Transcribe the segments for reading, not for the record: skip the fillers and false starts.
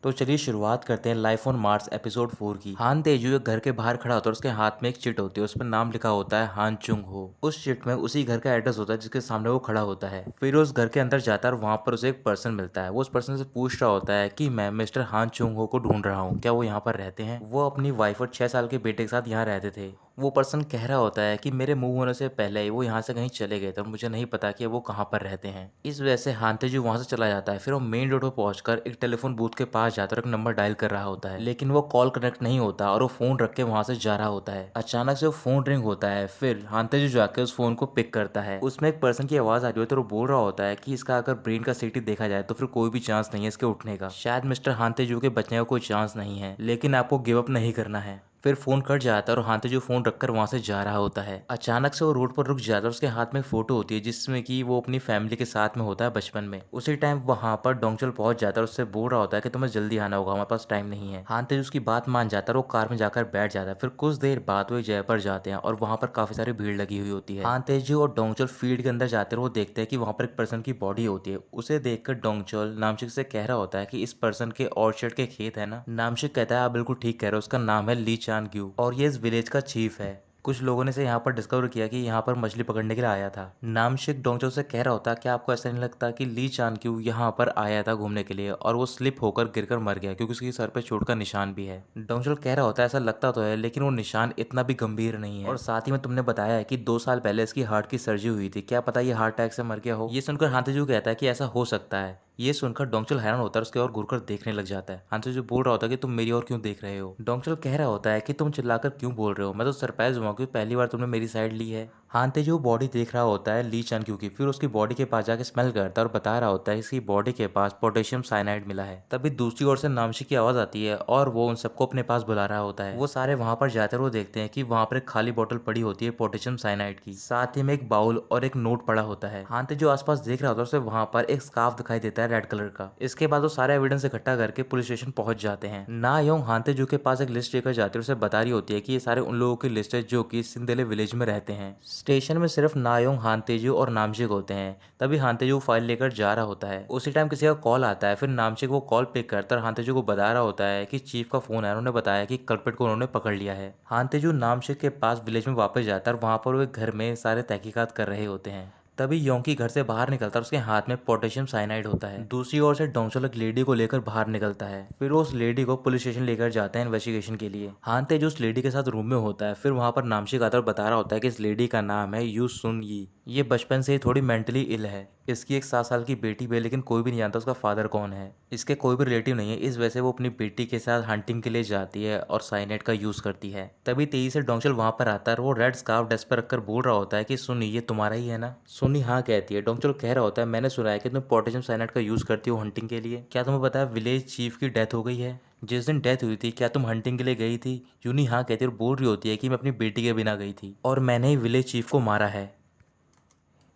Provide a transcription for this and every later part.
तो चलिए शुरुआत करते हैं लाइफ ऑन मार्स एपिसोड 4 की। हान तेजू एक घर के बाहर खड़ा होता है और उसके हाथ में एक चिट होती है, उस पर नाम लिखा होता है हान चुंग हो। उस चिट में उसी घर का एड्रेस होता है जिसके सामने वो खड़ा होता है। फिर उस घर के अंदर जाता है और वहां पर उसे एक पर्सन मिलता है। वो उस पर्सन से पूछ रहा होता है कि मैं मिस्टर हान चुंग हो को ढूंढ रहा हूँ, क्या वो यहाँ पर रहते हैं। वो अपनी वाइफ और 6 साल के बेटे के साथ यहाँ रहते थे। वो पर्सन कह रहा होता है कि मेरे मूव होने से पहले ही वो यहाँ से कहीं चले गए थे और मुझे नहीं पता कि वो कहाँ पर रहते हैं। इस वजह से हान तेजू वहां से चला जाता है। फिर वो मेन रोड पर पहुंचकर एक टेलीफोन बूथ के पास जाता है और एक नंबर डायल कर रहा होता है, लेकिन वो कॉल कनेक्ट नहीं होता और वो फोन रख के वहां से जा रहा होता है। अचानक से वो फोन रिंग होता है। फिर हान तेजू जाके उस फोन को पिक करता है। उसमें एक पर्सन की आवाज आ रही होती है और वो बोल रहा होता है कि इसका अगर ब्रेन का सीटी देखा जाए तो फिर कोई भी चांस नहीं है इसके उठने का। शायद मिस्टर हान तेजू के बचने का कोई चांस नहीं है, लेकिन आपको गिव अप नहीं करना है। फिर फोन कट जाता है और हान तेजू फोन रखकर वहां से जा रहा होता है। अचानक से वो रोड पर रुक जाता है। उसके हाथ में एक फोटो होती है जिसमें कि वो अपनी फैमिली के साथ में होता है बचपन में। उसी टाइम वहां पर डोंगचल पहुंच जाता है और उससे बोल रहा होता है कि तुम्हें जल्दी आना होगा, हमारे पास टाइम नहीं है। हान तेजू उसकी बात मान जाता है और वो कार में जाकर बैठ जाता है। फिर कुछ देर बाद वो जयपुर जाते हैं और वहां पर काफी सारी भीड़ लगी हुई होती है। हान तेजू और डोंगचल फील्ड के अंदर जाते हैं और वो देखते हैं कि वहां पर एक पर्सन की बॉडी होती है। उसे देखकर डोंगचल नामशिक से कह रहा होता है कि इस पर्सन के ऑर्चर्ड के खेत है ना। नामशिक कहता है आप बिल्कुल ठीक कह रहे हो, उसका नाम है ली चान ग्यू और ये इस विलेज का चीफ है। कुछ लोगों ने इसे यहाँ पर डिस्कवर किया कि यहाँ पर मछली पकड़ने के लिए आया था। नामशिक डोंगचो से कह रहा होता क्या आपको ऐसा नहीं लगता कि ली चानक्यू यहाँ पर आया था घूमने के लिए और वो स्लिप होकर गिरकर मर गया क्योंकि उसके सर पे चोट का निशान भी है। डोंगचो कह रहा होता है ऐसा लगता तो है, लेकिन वो निशान इतना भी गंभीर नहीं है। और साथ ही में तुमने बताया है कि 2 साल पहले इसकी हार्ट की सर्जरी हुई थी, क्या पता ये हार्ट अटैक से मर गया हो। ये सुनकर हाथेजू कहता है कि ऐसा हो सकता है। ये सुनकर डोंगचल हैरान होता है, उसके और घूरकर देखने लग जाता है। हांसे जो बोल रहा होता है कि तुम मेरी ओर क्यों देख रहे हो। डोंगचल कह रहा होता है कि तुम चिल्लाकर क्यों बोल रहे हो, मैं तो सरप्राइज हुआ क्योंकि पहली बार तुमने मेरी साइड ली है। हानते जो बॉडी देख रहा होता है ली चानक्यू की, फिर उसकी बॉडी के पास जाके स्मेल करता है और बता रहा होता है इसकी बॉडी के पास पोटेशियम साइनाइड मिला है। तभी दूसरी ओर से नामशी की आवाज आती है और वो उन सबको अपने पास बुला रहा होता है। वो सारे वहां पर जाते हुए देखते हैं कि वहां पर एक खाली बोतल पड़ी होती है पोटेशियम साइनाइड की, साथ ही में एक बाउल और एक नोट पड़ा होता है। हानते जो आसपास देख रहा होता है उसे वहां पर एक स्कार्फ दिखाई देता है रेड कलर का। इसके बाद वो सारे एविडेंस इकट्ठा करके पुलिस स्टेशन पहुंच जाते हैं। ना योंग हानतेजू के पास एक लिस्ट लेकर जाती है, उसे बता रही होती है कि ये सारे उन लोगों की लिस्ट है जो कि सिंदेले विलेज में रहते हैं। स्टेशन में सिर्फ नायोंग, हानतेजू और नामशिक होते हैं। तभी हानतेजू फाइल लेकर जा रहा होता है। उसी टाइम किसी का कॉल आता है। फिर नामशिक वो कॉल पिक करता है और हानतेजू को बता रहा होता है कि चीफ का फोन है, उन्होंने बताया कि कल्प्रिट को उन्होंने पकड़ लिया है। हानतेजू नामशिक के पास विलेज में वापस जाता है और वहां पर वो एक घर में सारे तहकीकात कर रहे होते हैं। तभी योंकी घर से बाहर निकलता है और उसके हाथ में पोटेशियम साइनाइड होता है। दूसरी ओर से डोंगचल एक लेडी को लेकर बाहर निकलता है। फिर वो उस लेडी को पुलिस स्टेशन लेकर जाते हैं इन्वेस्टिगेशन के लिए। हानते जो उस लेडी के साथ रूम में होता है। फिर वहां पर नामशिक आता और बता रहा होता है कि इस लेडी का नाम है यू सुन यी। ये बचपन से ही थोड़ी मेंटली इल है। इसकी एक 7 साल की बेटी भी है, लेकिन कोई भी नहीं जानता उसका फादर कौन है। इसके कोई भी रिलेटिव नहीं है। इस वजह से वो अपनी बेटी के साथ हंटिंग के लिए जाती है और साइनाइड का यूज करती है। तभी तेजी से डोंगचल वहां पर आता है और वो रेड स्कार्फ डेस्क पर रखकर बोल रहा होता है कि सुनी ये तुम्हारा ही है ना। सुनी हाँ कहती है। डोंगचल कह रहा होता है मैंने सुना है कि तुम पोटेशियम साइनाइड का यूज करती हो हंटिंग के लिए, क्या तुम्हें पता है विलेज चीफ की डेथ हो गई है। जिस दिन डेथ हुई थी क्या तुम हंटिंग के लिए गई थी। यूनी हाँ कहती है और बोल रही होती है कि मैं अपनी बेटी के बिना गई थी और मैंने ही विलेज चीफ को मारा है।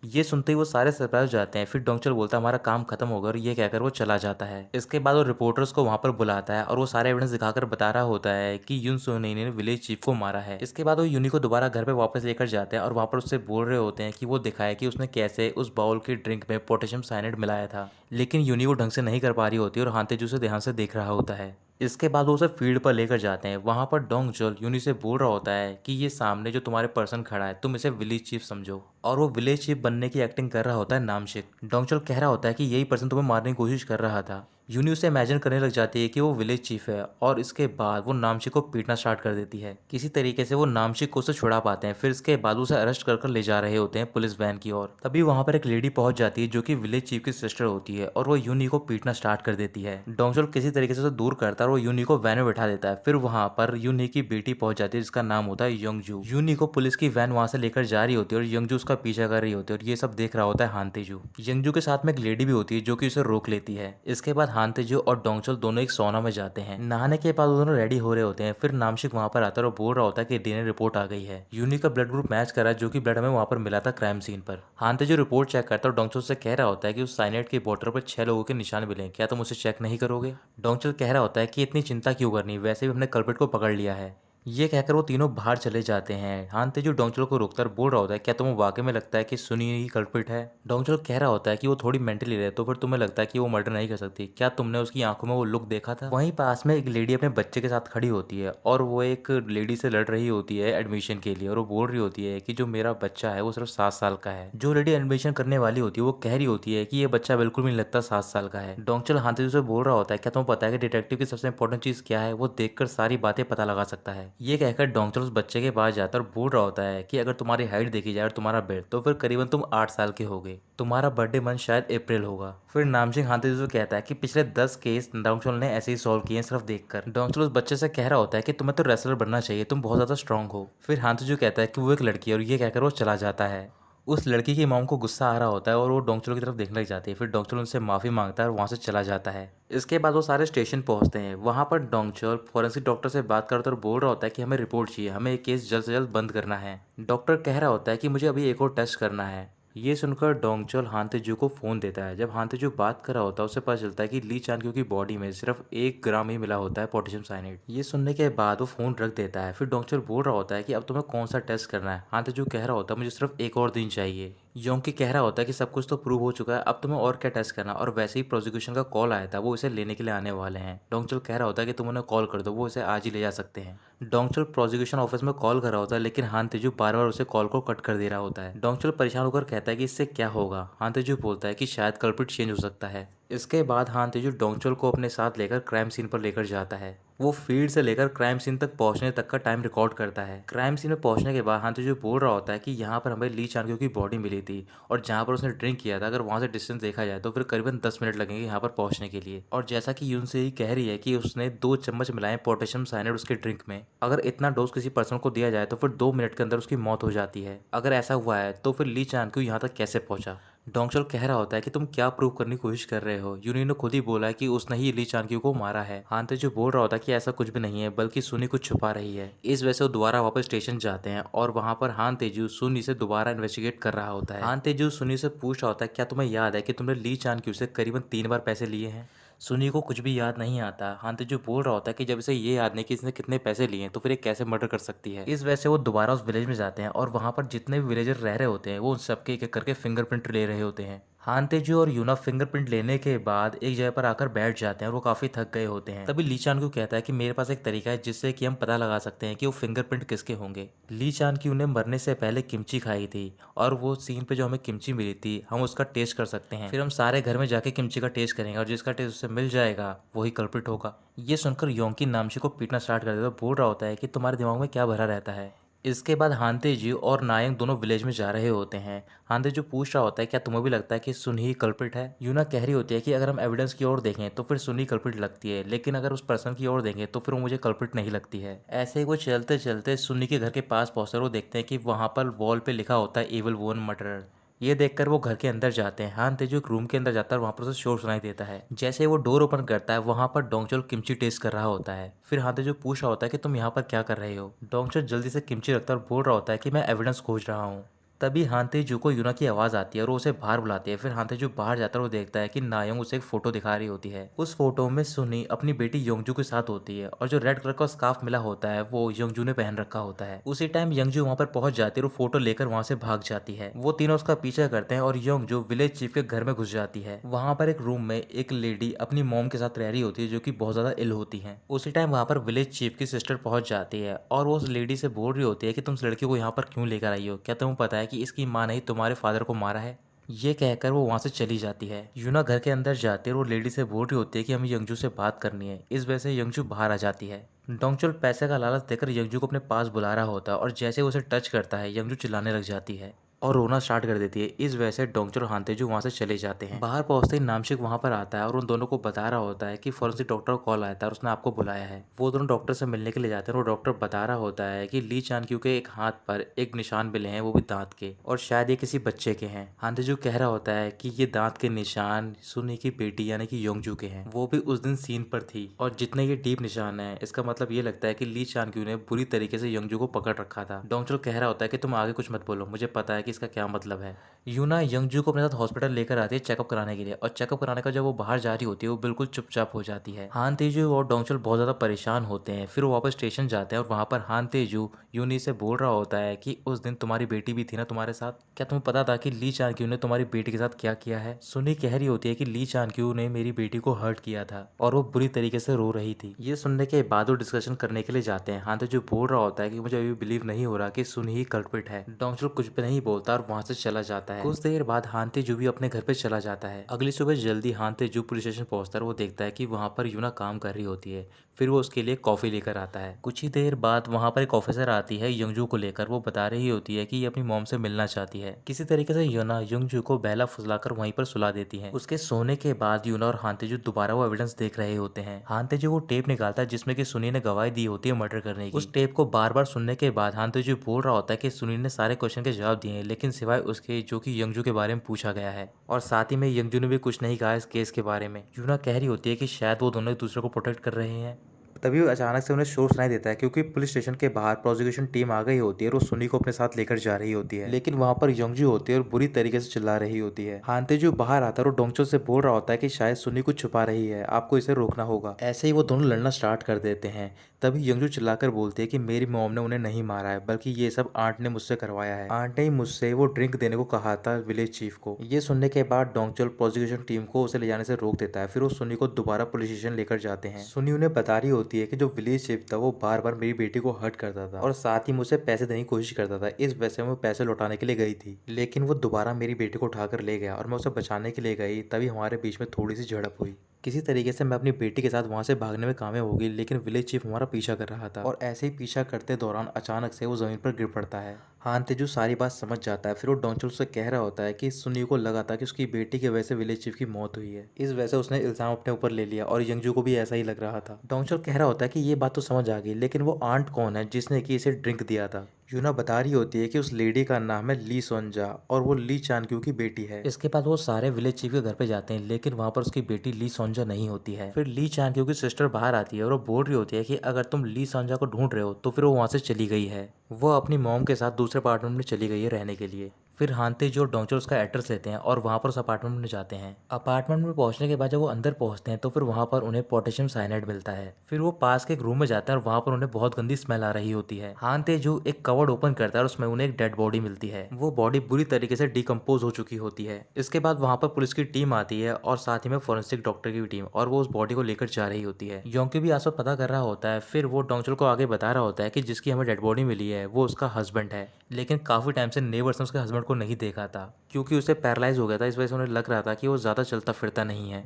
ये सुनते ही वो सारे सरप्राइज हो जाते हैं। फिर डोंगचल बोलता है हमारा काम खत्म होगा और ये कहकर वो चला जाता है। इसके बाद वो रिपोर्टर्स को वहां पर बुलाता है और वो सारे एविडेंस दिखाकर बता रहा होता है कि यून सोनी ने विलेज चीफ को मारा है। इसके बाद वो यूनी को दोबारा घर पे वापस लेकर जाते हैं और वहां पर उससे बोल रहे होते हैं कि वो दिखाए कि उसने कैसे उस बाउल की ड्रिंक में पोटेशियम साइनाइड मिलाया था, लेकिन यूनी वो ढंग से नहीं कर पा रही होती और हानतेजू से ध्यान से देख रहा होता है। इसके बाद वो उसे फील्ड पर लेकर जाते हैं। वहां पर डोंगचल यूनी से बोल रहा होता है कि ये सामने जो तुम्हारे पर्सन खड़ा है तुम इसे विलेज चीफ समझो, और वो विलेज चीफ बनने की एक्टिंग कर रहा होता है नामशिक। डोंगचल कह रहा होता है कि यही पर्सन तुम्हें मारने की कोशिश कर रहा था। यूनी उसे इमेजिन करने लग जाती है कि वो विलेज चीफ है और इसके बाद वो नामशिक को पीटना स्टार्ट कर देती है। किसी तरीके से वो नामशिक को उसे छुड़ा पाते हैं। फिर इसके बाद उसे अरेस्ट कर ले जा रहे होते हैं पुलिस वैन की ओर। तभी वहां पर एक लेडी पहुंच जाती है जो कि विलेज चीफ की सिस्टर होती है और वो यूनी को पीटना स्टार्ट कर देती है। डोंगचल किसी तरीके से उसे दूर करता है और वो यूनी को वैन में बैठा देता है। फिर वहां पर यूनी की बेटी पहुंच जाती है जिसका नाम होता है यंगजू। यूनी को पुलिस की वैन वहां से लेकर जा रही होती है और यंगजू उसका पीछा कर रही होती है और ये सब देख रहा होता है हानतेजू। यंगजू के साथ में एक लेडी भी होती है जो कि उसे रोक लेती है। इसके बाद हानतेजू और डोंगचल दोनों एक सौना में जाते हैं। नहाने के बाद दोनों रेडी हो रहे होते हैं। फिर नामशिक वहां पर आता है और बोल रहा होता है कि डीएनए रिपोर्ट आ गई है। यूनी का ब्लड ग्रुप मैच कर रहा है जो कि ब्लड हमें वहां पर मिला था क्राइम सीन पर। हानतेजू रिपोर्ट चेक करता है और डोंगचल से कह रहा होता है कि उस साइनाइड की बोतल पर 6 लोगों के निशान मिले, क्या तुम उसे चेक नहीं करोगे। डोंगचल कह रहा होता है कि इतनी चिंता क्यों करनी, वैसे भी हमने कल्प्रिट को पकड़ लिया है। ये कहकर वो तीनों बाहर चले जाते हैं। हान तेजू डोंगचल को रोककर बोल रहा होता है, क्या तुम्हें वाकई में लगता है कि सुनी ही कल्प्रिट है? डोंगचल कह रहा होता है कि वो थोड़ी मेंटली है, तो फिर तुम्हें लगता है कि वो मर्डर नहीं कर सकती? क्या तुमने उसकी आंखों में वो लुक देखा था? वहीं पास में एक लेडी अपने बच्चे के साथ खड़ी होती है और वो एक लेडी से लड़ रही होती है एडमिशन के लिए, और वो बोल रही होती है कि जो मेरा बच्चा है वो सिर्फ 7 साल का है। जो लेडी एडमिशन करने वाली होती है वो कह रही होती है कि ये बच्चा बिल्कुल भी नहीं लगता 7 साल का है। डोंगचल हान तेजू से बोल रहा होता है, क्या तुम्हें पता है कि डिटेक्टिव की सबसे इंपॉर्टेंट चीज क्या है? वो देखकर सारी बातें पता लगा सकता है। ये कहकर डोंगचल उस बच्चे के पास जाता है और बोल रहा होता है कि अगर तुम्हारी हाइट देखी जाए और तुम्हारा वेट, तो फिर करीबन तुम 8 साल के होगे। तुम्हारा बर्थडे मंथ शायद अप्रैल होगा। फिर नामसिंह हानतेजू कहता है कि पिछले 10 केस डोंगचल ने ऐसे ही सॉल्व किए हैं सिर्फ देखकर। डोंगचल उस बच्चे से कह रहा होता है कि तुम्हें तो रेसलर बनना चाहिए, तुम बहुत ज्यादा स्ट्रांग हो। फिर हानतेजू कहता है कि वो एक लड़की है, और ये कहकर वो चला जाता है। उस लड़की की मॉम को गुस्सा आ रहा होता है और वो डोंगचल की तरफ देखने लग जाती है। फिर डोंगचल उनसे माफी मांगता है और वहां से चला जाता है। इसके बाद वो सारे स्टेशन पहुंचते हैं। वहां पर डोंगचल फॉरेंसिक डॉक्टर से बात करता और बोल रहा होता है कि हमें रिपोर्ट चाहिए, हमें ये केस जल्द से जल्द बंद करना है। डॉक्टर कह रहा होता है कि मुझे अभी एक और टेस्ट करना है। ये सुनकर डोंगचल हानतेजू को फोन देता है। जब हानतेजू बात कर रहा होता है उसे पता चलता है कि ली चानक्यो की बॉडी में सिर्फ 1 ग्राम ही मिला होता है पोटेशियम साइनाइड। ये सुनने के बाद वो फोन रख देता है। फिर डोंगचल बोल रहा होता है कि अब तुम्हें कौन सा टेस्ट करना है? हानतेजू कह रहा होता है मुझे सिर्फ एक और दिन चाहिए। योंकी कह रहा होता है कि सब कुछ तो प्रूव हो चुका है, अब तुम्हें और क्या टेस्ट करना? और वैसे ही प्रोसिक्यूशन का कॉल आया था, वो इसे लेने के लिए आने वाले हैं। डोंगचल कह रहा होता है कि तुम उन्हें कॉल कर दो, वो इसे आज ही ले जा सकते हैं। डोंगचल प्रोसिक्यूशन ऑफिस में कॉल कर रहा होता है, लेकिन हान तेजू बार बार उसे कॉल को कट कर दे रहा होता है। डोंगचल परेशान होकर कहता है कि इससे क्या होगा? हान तेजू बोलता है कि शायद कल्प्रिट चेंज हो सकता है। इसके बाद हान तेजू डोंगचल को अपने साथ लेकर क्राइम सीन पर लेकर जाता है। वो फील्ड से लेकर क्राइम सीन तक पहुंचने तक का टाइम रिकॉर्ड करता है। क्राइम सीन में पहुंचने के बाद हान तेजू बोल रहा होता है कि यहाँ पर हमें ली चानक्यो की बॉडी मिली थी, और जहाँ पर उसने ड्रिंक किया था, अगर वहाँ से डिस्टेंस देखा जाए तो फिर करीबन 10 मिनट लगेंगे यहाँ पर पहुंचने के लिए। और जैसा कि यून से ही कह रही है कि उसने 2 चम्मच मिलाए पोटेशियम साइनाइड उसके ड्रिंक में। अगर इतना डोज किसी पर्सन को दिया जाए तो फिर 2 मिनट के अंदर उसकी मौत हो जाती है। अगर ऐसा हुआ है तो फिर ली चानक्यो यहाँ तक कैसे पहुंचा? डोंगचल कह रहा होता है कि तुम क्या प्रूव करने की कोशिश कर रहे हो? यूनी ने खुद ही बोला है कि उसने ही ली चानक्यो को मारा है। हान तेजू बोल रहा होता है कि ऐसा कुछ भी नहीं है, बल्कि सुनी कुछ छुपा रही है। इस वजह से वो दोबारा वापस स्टेशन जाते हैं और वहां पर हान तेजू सुनी से दोबारा इन्वेस्टिगेट कर रहा होता है। हान तेजू सुनी से पूछ रहा होता है, क्या तुम्हें याद है कि तुमने ली चानक्यो से करीबन 3 बार पैसे लिए हैं? सुनी को कुछ भी याद नहीं आता। हान तेजू बोल रहा होता है कि जब इसे ये याद नहीं कि इसने कितने पैसे लिए तो फिर ये कैसे मर्डर कर सकती है। इस वजह से वो दोबारा उस विलेज में जाते हैं और वहां पर जितने भी विलेजर रह रहे होते हैं वो उन सबके एक एक करके फिंगरप्रिंट ले रहे होते हैं। हान तेजू और यूना फिंगरप्रिंट लेने के बाद एक जगह पर आकर बैठ जाते हैं और वो काफी थक गए होते हैं। तभी ली चानक्यो कहता है कि मेरे पास एक तरीका है जिससे कि हम पता लगा सकते हैं कि वो फिंगरप्रिंट किसके होंगे। ली चानक्यो ने मरने से पहले किमची खाई थी, और वो सीन पे जो हमें किमची मिली थी हम उसका टेस्ट कर सकते हैं। फिर हम सारे घर में जाके किमची का टेस्ट करेंगे और जिसका टेस्ट उससे मिल जाएगा वही कल्प्रिट होगा। ये सुनकर योंकी नामची को पीटना स्टार्ट कर देता है। बोल रहा होता है कि तुम्हारे दिमाग में क्या भरा रहता है? इसके बाद हानतेजू और नायंग दोनों विलेज में जा रहे होते हैं। हानतेजू पूछ रहा होता है, क्या तुम्हें भी लगता है कि सुनी ही कल्प्रिट है? यूना कह रही होती है कि अगर हम एविडेंस की ओर देखें तो फिर सुनी कल्प्रिट लगती है, लेकिन अगर उस पर्सन की ओर देखें तो फिर वो मुझे कल्प्रिट नहीं लगती है। ऐसे ही वो चलते चलते सुनी के घर के पास पहुंचकर वो देखते हैं कि वहां पर वॉल पे लिखा होता है एविल वुमन मर्डरर। ये देखकर वो घर के अंदर जाते हैं। हान तेजू एक रूम के अंदर जाता है और वहां पर उसे शोर सुनाई देता है। जैसे ही वो डोर ओपन करता है वहां पर डोंगचल किमची टेस्ट कर रहा होता है। फिर हान तेजू पूछ रहा होता है कि तुम यहाँ पर क्या कर रहे हो? डोंगचल जल्दी से किमची रखता है और बोल रहा होता है कि मैं एविडेंस खोज रहा हूँ। तभी हान तेजू को यूना की आवाज़ आती है और वो उसे बाहर बुलाती है। फिर हान तेजू बाहर जाता है और वो देखता है कि नायोंग उसे एक फोटो दिखा रही होती है। उस फोटो में सुनी अपनी बेटी योंगजू के साथ होती है, और जो रेड कलर का स्कार्फ मिला होता है वो योंगजू ने पहन रखा होता है। उसी टाइम योंगजू वहां पर पहुंच जाती है और फोटो लेकर वहां से भाग जाती है। वो तीनों उसका पीछा करते हैं और योंगजू विलेज चीफ के घर में घुस जाती है। वहां पर एक रूम में एक लेडी अपनी मॉम के साथ रह रही होती है जो कि बहुत ज्यादा इल होती है। उसी टाइम वहां पर विलेज चीफ की सिस्टर पहुंच जाती है और वो उस लेडी से बोल रही होती है कि तुम इस लड़की को यहाँ पर क्यों लेकर आई हो? क्या तुम्हें पता है कि इसकी माँ ने तुम्हारे फादर को मारा है? ये कहकर वो वहां से चली जाती है। यूना घर के अंदर जाती है और वो लेडी से बोल रही होती है कि हमें यंगजू से बात करनी है। इस वजह से यंगजू बाहर आ जाती है। डोंगचल पैसे का लालच देकर यंगजू को अपने पास बुला रहा होता है, और जैसे वो उसे टच करता है यंगजू चिल्लाने लग जाती है और रोना स्टार्ट कर देती है। इस वजह से डोंगचल और हानतेजू वहां से चले जाते हैं। बाहर पहुंचते ही नामशिक वहां पर आता है और उन दोनों को बता रहा होता है कि फॉरेंसिक डॉक्टर को कॉल आया था और उसने आपको बुलाया है। वो दोनों डॉक्टर से मिलने के लिए जाते हैं और डॉक्टर बता रहा होता है कि ली चानक्यो के एक हाथ पर एक निशान मिले हैं, वो भी दांत के, और शायद ये किसी बच्चे के हैं। हानतेजू कह रहा होता है कि ये दांत के निशान सुनी की बेटी यानी कि योंगजू के हैं, वो भी उस दिन सीन पर थी। और जितने ये डीप निशान है इसका मतलब ये लगता है कि ली चानक्यो ने बुरी तरीके से योंगजू को पकड़ रखा था। डोंगचल कह रहा होता है कि तुम आगे कुछ मत बोलो, मुझे पता है कि इसका क्या मतलब है। यूना यंगजू को अपने साथ हॉस्पिटल लेकर आती है चेकअप कराने के लिए, और चेकअप कराने का जब वो बाहर जा रही होती है वो बिल्कुल चुपचाप हो जाती है। हान तेजू और डोंगचुल बहुत ज़्यादा परेशान होते हैं। फिर वो वापस स्टेशन जाते हैं और वहाँ पर हान तेजू यूनी से बोल रहा होता है कि उस दिन तुम्हारी बेटी भी थी ना तुम्हारे साथ, क्या तुम्हें पता था कि ली चान क्यू ने तुम्हारी बेटी के साथ क्या किया है। सुनी कह रही होती है कि ली चान क्यू ने मेरी बेटी को हर्ट किया था और वो बुरी तरीके से रो रही थी। ये सुनने के बाद वो डिस्कशन करने के लिए जाते हैं। हान तेजू बोल रहा होता है कि मुझे अभी बिलीव नहीं हो रहा कि सुनी ही कल्प्रिट है। डोंगचुल कुछ भी नहीं बोलता और वहाँ से चला जाता है। कुछ देर बाद हान तेजू भी अपने घर पे चला जाता है। अगली सुबह जल्दी हान तेजू पुलिस स्टेशन पहुंचता है। वो देखता है कि वहाँ पर यूना काम कर रही होती है। फिर वो उसके लिए कॉफी लेकर आता है। कुछ ही देर बाद वहाँ पर एक ऑफिसर आती है यंगजू को लेकर। वो बता रही होती है कि ये अपनी मॉम से मिलना चाहती है। किसी तरीके से यूना यंगजू को बहला फुसलाकर वहीं पर सुला देती है। उसके सोने के बाद यूना और हान तेजू दोबारा वो एविडेंस देख रहे होते हैं। हान तेजू वो टेप निकालता है जिसमें कि सुनी ने गवाही दी होती है मर्डर करने की। उस टेप को बार बार सुनने के बाद हान तेजू बोल रहा होता है कि सुनी ने सारे क्वेश्चन के जवाब दिए हैं, लेकिन सिवाय उसके जो कि यंगजू के बारे में पूछा गया है, और साथ ही में यंगजू ने भी कुछ नहीं कहा इस केस के बारे में। यूना कह रही होती है कि शायद वो दोनों एक दूसरे को प्रोटेक्ट कर रहे हैं। तभी अचानक से उन्हें शोर सुनाई देता है क्योंकि पुलिस स्टेशन के बाहर प्रोसिक्यूशन टीम आ गई होती है और वो सुनी को अपने साथ लेकर जा रही होती है। लेकिन वहां पर यंगजू होती है और बुरी तरीके से चिल्ला रही होती है। हान तेजू बाहर आता है और डोंगचुल से बोल रहा होता है कि शायद सुनी कुछ छुपा रही है, आपको इसे रोकना होगा। ऐसे ही वो दोनों लड़ना स्टार्ट कर देते हैं। तभी यंगजू चिल्लाकर बोलती है कि मेरी मॉम ने उन्हें नहीं मारा है, बल्कि ये सब आंट ने मुझसे करवाया है। आंट ने ही मुझसे वो ड्रिंक देने को कहा था विलेज चीफ को। ये सुनने के बाद डोंगचुल प्रोसिक्यूशन टीम को उसे ले जाने से रोक देता है। फिर वो सुनी को दोबारा पुलिस स्टेशन लेकर जाते हैं। सुनी उन्हें बता रही होती है कि जो विलेज चीफ था वो बार बार मेरी बेटी को हर्ट करता था और साथ ही मुझसे पैसे देने की कोशिश करता था। इस वजह से मैं पैसे लौटाने के लिए गई थी, लेकिन वो दोबारा मेरी बेटी को उठाकर ले गया और मैं उसे बचाने के लिए गई। तभी हमारे बीच में थोड़ी सी झड़प हुई। किसी तरीके से मैं अपनी बेटी के साथ वहां से भागने में कामयाब हो गई, लेकिन विलेज चीफ हमारा पीछा कर रहा था और ऐसे ही पीछा करते दौरान अचानक से वो जमीन पर गिर पड़ता है। हान तेजू सारी बात समझ जाता है। फिर वो डोंगचुल से कह रहा होता है कि सुनी को लगा था कि उसकी बेटी की वजह से विलेज चीफ की मौत हुई है, इस वजह से उसने इल्जाम अपने ऊपर ले लिया, और यंगजू को भी ऐसा ही लग रहा था। डोंगचुल कह रहा होता है कि ये बात तो समझ आ गई, लेकिन वो आंट कौन है जिसने कि इसे ड्रिंक दिया था। यूना बता रही होती है कि उस लेडी का नाम है ली सोंजा और वो ली चानक्यू की बेटी है। इसके बाद वो सारे विलेज चीफ के घर पे जाते हैं, लेकिन वहां पर उसकी बेटी ली सोंजा नहीं होती है। फिर ली चानक्यू की सिस्टर बाहर आती है और वो बोल रही होती है कि अगर तुम ली सोंजा को ढूंढ रहे हो तो फिर वो वहां से चली गई है। वो अपनी मॉम के साथ दूसरे अपार्टमेंट में चली गई है रहने के लिए। फिर हान तेजू और डोंगचुल उसका एड्रेस लेते हैं और वहाँ पर उस अपार्टमेंट में जाते हैं। अपार्टमेंट में पहुंचने के बाद जब वो अंदर पहुंचते हैं तो फिर वहाँ पर उन्हें पोटेशियम साइनाइड मिलता है। फिर वो पास के एक रूम में जाते हैं और वहाँ पर उन्हें बहुत गंदी स्मेल आ रही होती है। हान तेजू एक कवर्ड ओपन करता है और उसमें उन्हें एक डेड बॉडी मिलती है। वो बॉडी बुरी तरीके से डिकम्पोज हो चुकी होती है। इसके बाद वहाँ पर पुलिस की टीम आती है और साथ ही में फोरेंसिक डॉक्टर की भी टीम, और वो उस बॉडी को लेकर जा रही होती है। योंकी भी आसपास पता कर रहा होता है। फिर वो डोंगचुल को आगे बता रहा होता है कि जिसकी हमें डेड बॉडी मिली है वो उसका हस्बैंड है, लेकिन काफी टाइम से नेबर्स ने उसके हस्बैंड को नहीं देखा था क्योंकि उसे पैरालाइज हो गया था। इस वजह से उन्हें लग रहा था कि वो ज़्यादा चलता फिरता नहीं है।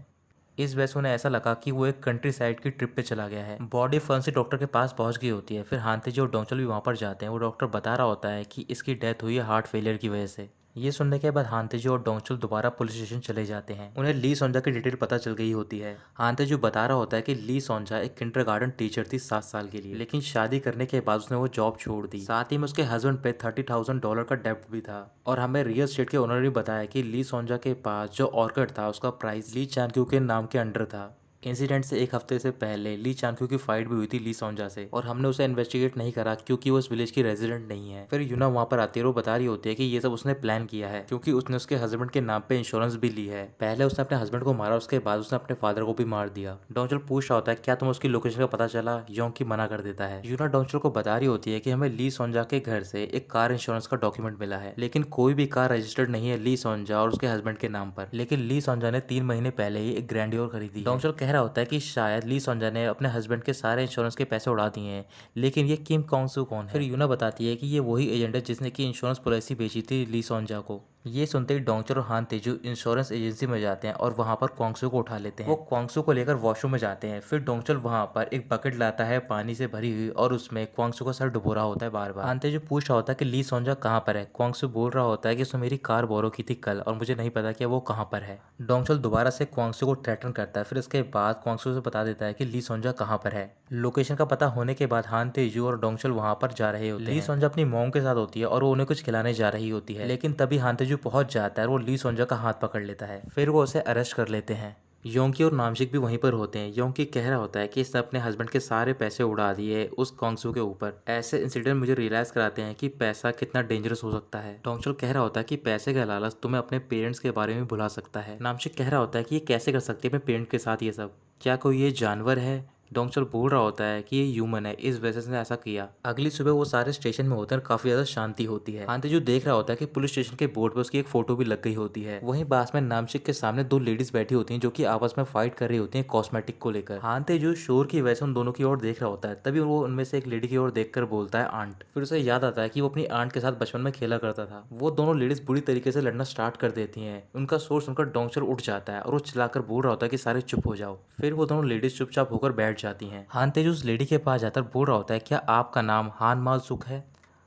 इस वजह से उन्हें ऐसा लगा कि वो एक कंट्री साइड की ट्रिप पे चला गया है। बॉडी फोरेंसिक डॉक्टर के पास पहुंच गई होती है। फिर हान तेजू और डोंगचुल भी वहाँ पर जाते हैं। वो डॉक्टर बता रहा होता है कि इसकी डेथ हुई है हार्ट फेलियर की वजह से। ये सुनने के बाद हान तेजू और डोंगचुल दोबारा पुलिस स्टेशन चले जाते हैं। उन्हें ली सोंजा की डिटेल पता चल गई होती है। हान तेजू बता रहा होता है कि ली सोंजा एक किंडरगार्टन टीचर थी 7 साल के लिए, लेकिन शादी करने के बाद उसने वो जॉब छोड़ दी। साथ ही में उसके हस्बैंड पे $30,000 का डेब्ट भी था। और हमें रियल एस्टेट के ओनर ने भी बताया कि ली सोंजा के पास जो ऑर्किड था उसका प्राइस ली चानक्यू के नाम के अंडर था। इंसिडेंट से एक हफ्ते से पहले ली चानक्यू की फाइट भी हुई थी ली सोंजा से, और हमने उसे इन्वेस्टिगेट नहीं करा क्योंकि वो उस विलेज की रेजिडेंट नहीं है। फिर यूना वहाँ पर आती है और वो बता रही होती है कि ये सब उसने प्लान किया है क्योंकि उसने उसके हस्बैंड के नाम पे इंश्योरेंस भी ली है। पहले उसने अपने हस्बैंड को मारा, उसके बाद उसने अपने फादर को भी मार दिया। डोंगचुल पूछ रहा होता है क्या तुम उसकी लोकेशन का पता चला। योंकी मना कर देता है। यूना डोंगचुल को बता रही होती है कि हमें ली सोंजा के घर से एक कार इंश्योरेंस का डॉक्यूमेंट मिला है, लेकिन कोई भी कार रजिस्टर्ड नहीं है ली सोंजा और उसके हस्बैंड के नाम पर। लेकिन ली सोंजा ने 3 महीने पहले ही एक ग्रैंडियोर खरीदी। डोंगचुल कह रहा होता है कि शायद ली सोंजा ने अपने हस्बैंड के सारे इंश्योरेंस के पैसे उड़ा दिए हैं, लेकिन ये किम कॉन्गसू कौन है। फिर यूना बताती है कि ये वही एजेंट है जिसने की इंश्योरेंस पॉलिसी बेची थी ली सोंजा को। ये सुनते ही डोंगचुल और हान तेजू इंश्योरेंस एजेंसी में जाते हैं और वहां पर क्वांगसू को उठा लेते हैं। वो क्वांगसू को लेकर वॉशरूम में जाते हैं। फिर डोंगचुल वहां पर एक बकेट लाता है पानी से भरी हुई और उसमें क्वांगसू का सर डुबो रहा होता है बार बार। हान तेजू पूछ रहा होता है कि ली सोंजा कहाँ पर है। क्वांगसू बोल रहा होता है कि उसने मेरी कार बोरो की थी कल और मुझे नहीं पता कि वो कहाँ पर है। डोंगचुल दोबारा से क्वांगसू को थ्रेटन करता है। फिर इसके बाद क्वांगसू से बता देता है कि ली सोंजा कहाँ पर है। लोकेशन का पता होने के बाद हान तेजू और डोंगचुल वहां पर जा रहे होते हैं। ली सोंजा अपनी मॉम के साथ होती है और वो उन्हें कुछ खिलाने जा रही होती है, लेकिन तभी हान तेजू पहुंच जाता है और वो ली सोंजा का हाथ पकड़ लेता है। फिर वो उसे अरेस्ट कर लेते हैं। योंकी और नामशिक भी वहीं पर होते हैं। योंकी कह रहा होता है कि इसने अपने हस्बैंड के सारे पैसे उड़ा दिए उस कॉन्गसू के ऊपर। ऐसे इंसिडेंट मुझे रियलाइज कराते हैं कि पैसा कितना डेंजरस हो सकता है। डोंगचुल कह रहा होता है कि पैसे का लालच तुम्हें अपने पेरेंट्स के बारे में भुला सकता है। नामशिक कह रहा होता है कि ये कैसे कर सकती है अपने पेरेंट्स के साथ ये सब, क्या कोई ये जानवर है। डोंगचुल बोल रहा होता है कि ये ह्यूमन है, इस वजह से इसने ऐसा किया। अगली सुबह वो सारे स्टेशन में होते हैं और काफी ज्यादा शांति होती है। हान तेजू देख रहा होता है कि पुलिस स्टेशन के बोर्ड पे उसकी एक फोटो भी लग गई होती है। वहीं पास में नामशिक के सामने दो लेडीज बैठी होती हैं जो कि आपस में फाइट कर रही होती हैं कॉस्मेटिक को लेकर। हान तेजू शोर की वजह से उन दोनों की ओर देख रहा होता है, तभी वो उनमें से एक लेडी की ओर देखकर बोलता है आंट। फिर उसे याद आता है कि वो अपनी आंट के साथ बचपन में खेला करता था। वो दोनों लेडीज बुरी तरीके से लड़ना स्टार्ट कर देती हैं। उनका शोर सुनकर डोंगचुल उठ जाता है और वो चिल्लाकर बोल रहा होता है कि सारे चुप हो जाओ। फिर वो दोनों लेडीज चुपचाप होकर बैठ जाती हैं। हान तेज उस लेडी के पास जाकर बोल रहा होता है क्या आपका नाम हान माल सुख है।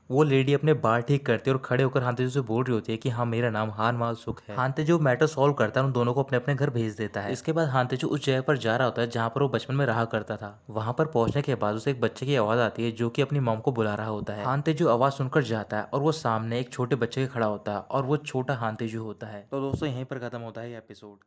वो लेडी अपने बाल ठीक करती है और खड़े होकर हान तेजू से बोल रही होती है कि हाँ मेरा नाम हान माल सुख है। हान तेजू मैटर सॉल्व करता है और उन दोनों को अपने अपने घर भेज देता है। इसके बाद हान तेजू उस जगह पर जा रहा होता है जहाँ पर वो बचपन में रहा करता था। वहां पर पहुंचने के बाद उसे एक बच्चे की आवाज आती है जो कि अपनी मॉम को बुला रहा होता है। हान तेजू आवाज सुनकर जाता है और वो सामने एक छोटे बच्चे के खड़ा होता है और वो छोटा हान तेजू होता है। तो दोस्तों यहीं पर खत्म होता है ये एपिसोड।